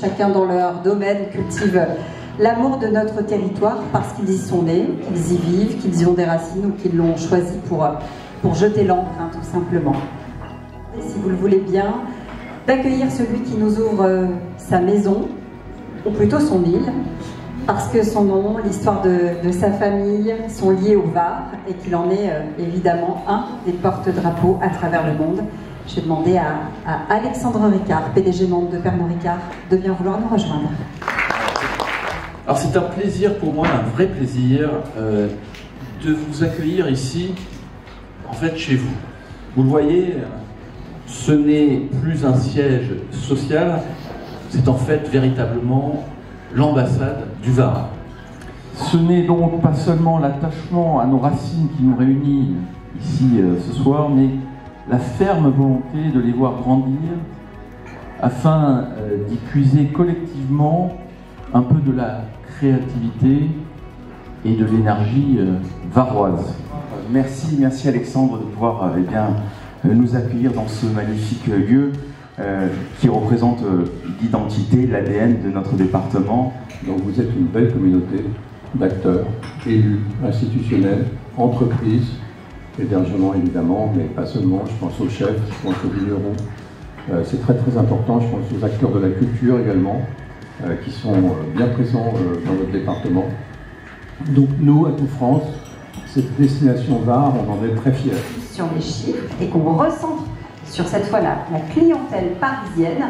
Chacun dans leur domaine cultive l'amour de notre territoire parce qu'ils y sont nés, qu'ils y vivent, qu'ils y ont des racines ou qu'ils l'ont choisi pour jeter l'encre, hein, tout simplement. Et si vous le voulez bien, d'accueillir celui qui nous ouvre sa maison, ou plutôt son île, parce que son nom, l'histoire de sa famille sont liés au Var et qu'il en est évidemment un des porte-drapeaux à travers le monde. Je vais demander à Alexandre Ricard, PDG monde de Pernod Ricard, de bien vouloir nous rejoindre. Alors c'est un plaisir pour moi, un vrai plaisir, de vous accueillir ici, en fait chez vous. Vous le voyez, ce n'est plus un siège social, c'est en fait véritablement l'ambassade du Var. Ce n'est donc pas seulement l'attachement à nos racines qui nous réunit ici ce soir, mais la ferme volonté de les voir grandir afin d'y puiser collectivement un peu de la créativité et de l'énergie varoise. Merci Alexandre de pouvoir nous accueillir dans ce magnifique lieu qui représente l'identité, l'ADN de notre département. Donc vous êtes une belle communauté d'acteurs, élus, institutionnels, entreprises, hébergement évidemment, mais pas seulement, je pense aux chefs, je pense aux vignerons. C'est très important, je pense aux acteurs de la culture également, qui sont bien présents dans notre département. Donc nous, à Tout France, cette destination Var, on en est très fiers. Sur les chiffres et qu'on recentre sur cette fois-là la clientèle parisienne,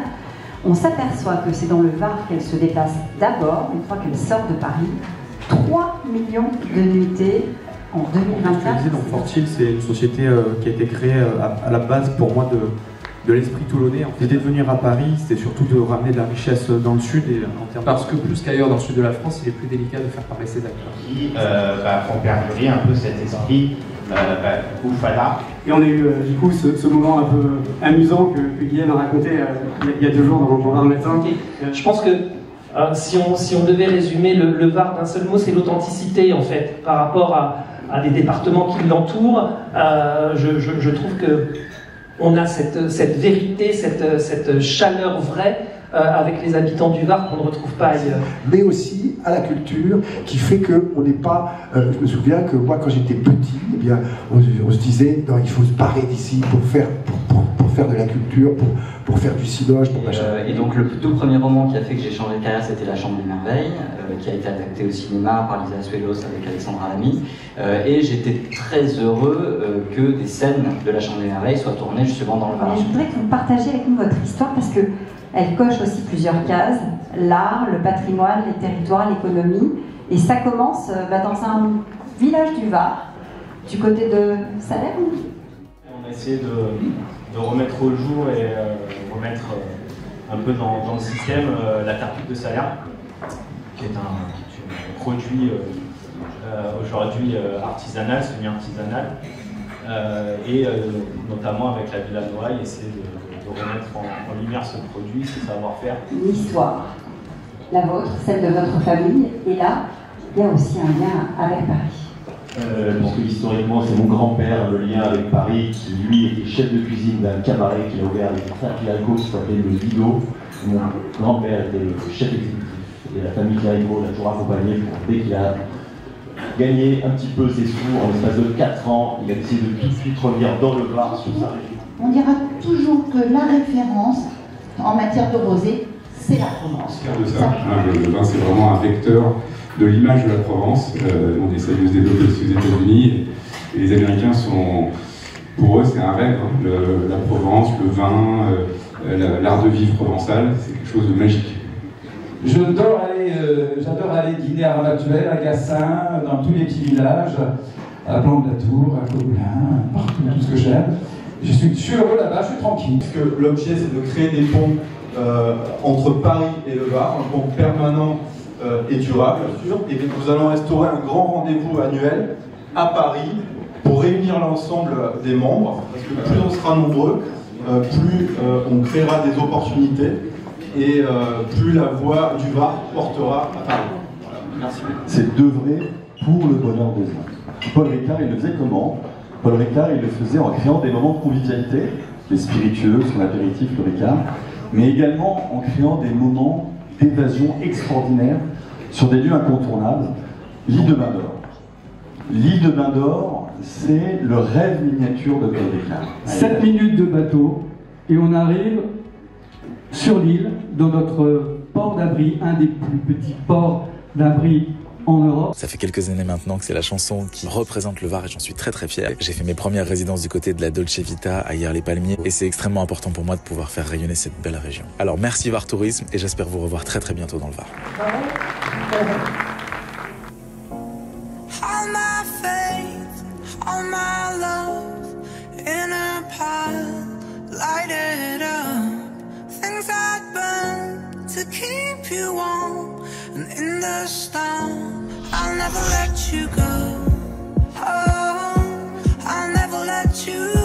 on s'aperçoit que c'est dans le Var qu'elle se déplace d'abord, une fois qu'elle sort de Paris. 3 millions de nuitées en 2024. Donc Fortil, c'est une société qui a été créée à la base pour moi de l'esprit toulonnais. L'idée de venir à Paris, c'était surtout de ramener de la richesse dans le sud. Et, parce que plus qu'ailleurs dans le sud de la France, il est plus délicat de faire parler ses acteurs. Qui font perdurer un peu cet esprit Oufala. Et on a eu du coup ce moment un peu amusant que Guylaine a raconté il y a 2 jours dans le matin. Je pense que si on devait résumer le Var d'un seul mot, c'est l'authenticité en fait, par rapport à des départements qui l'entourent. Je trouve que on a cette vérité, cette chaleur vraie avec les habitants du Var qu'on ne retrouve pas ailleurs. Mais aussi à la culture qui fait qu'on n'est pas... je me souviens que moi quand j'étais petit, eh bien, on se disait non, il faut se barrer d'ici pour faire de la culture, pour faire du cinoche, pour machin. Et donc le tout premier roman qui a fait que j'ai changé de carrière, c'était La Chambre des Merveilles, qui a été adapté au cinéma par Lisa Suelos avec Alexandre Alamy. Et j'étais très heureux que des scènes de La Chambre des Merveilles soient tournées justement dans le Var. Je voudrais que vous partagiez avec nous votre histoire parce que elle coche aussi plusieurs cases, l'art, le patrimoine, les territoires, l'économie. Et ça commence dans un village du Var, du côté de Salerne. On a essayé de remettre au jour et remettre un peu dans le système la tartuffe de Salerne, qui est un produit aujourd'hui artisanal, semi-artisanal, et notamment avec la Villa Noailles, essayer de remettre en lumière ce produit, ce savoir-faire. Une histoire, la vôtre, celle de votre famille, et là, il y a aussi un lien avec Paris. Parce que historiquement, c'est mon grand-père, le lien avec Paris, qui lui était chef de cuisine d'un cabaret qu'il a ouvert avec frère Clérigo, qui s'appelait le Lido. Mon grand-père était le chef exécutif. Et la famille Clérigo l'a toujours accompagné dès qu'il a gagné un petit peu ses sous en l'espace de 4 ans. Il a décidé de tout de suite revenir dans le Var sur sa région. On dira toujours que la référence en matière de rosé, c'est la Provence. Le vin, c'est vraiment un vecteur de l'image de la Provence. On essaie de se développer aussi aux États-Unis. Et les Américains sont, pour eux, c'est un rêve. Hein. La Provence, le vin, l'art de vivre provençal, c'est quelque chose de magique. J'adore aller dîner à Ramatuelle, à Gassin, dans tous les petits villages, à Blanc-de-la-Tour, à Gobelin, partout, tout ce que j'aime. Je suis heureux là-bas, je suis tranquille. Parce que l'objet, c'est de créer des ponts entre Paris et le Var, un pont permanent et durable. Et nous allons restaurer un grand rendez-vous annuel à Paris pour réunir l'ensemble des membres. Parce que plus on sera nombreux, plus on créera des opportunités et plus la voix du Var portera à Paris. Voilà. Merci. C'est d'œuvrer pour le bonheur des uns. Paul Ricard, il le faisait comment? Paul Ricard, il le faisait en créant des moments de convivialité, les spiritueux, son apéritif, le Ricard, mais également en créant des moments d'évasion extraordinaires sur des lieux incontournables. L'île de Bain d'Or. L'île de Bain d'Or, c'est le rêve miniature de Paul Ricard. 7 minutes de bateau et on arrive sur l'île, dans notre port d'abri, un des plus petits ports d'abri en Europe. Ça fait quelques années maintenant que c'est la chanson qui représente le Var et j'en suis très très fier. J'ai fait mes premières résidences du côté de la Dolce Vita à Hyères-les-Palmiers et c'est extrêmement important pour moi de pouvoir faire rayonner cette belle région. Alors merci Var Tourisme et j'espère vous revoir très très bientôt dans le Var. All my faith, all my love in a pile, light it up. Things I'd burn to keep you warm, and in the storm, I'll never let you go. Oh, I'll never let you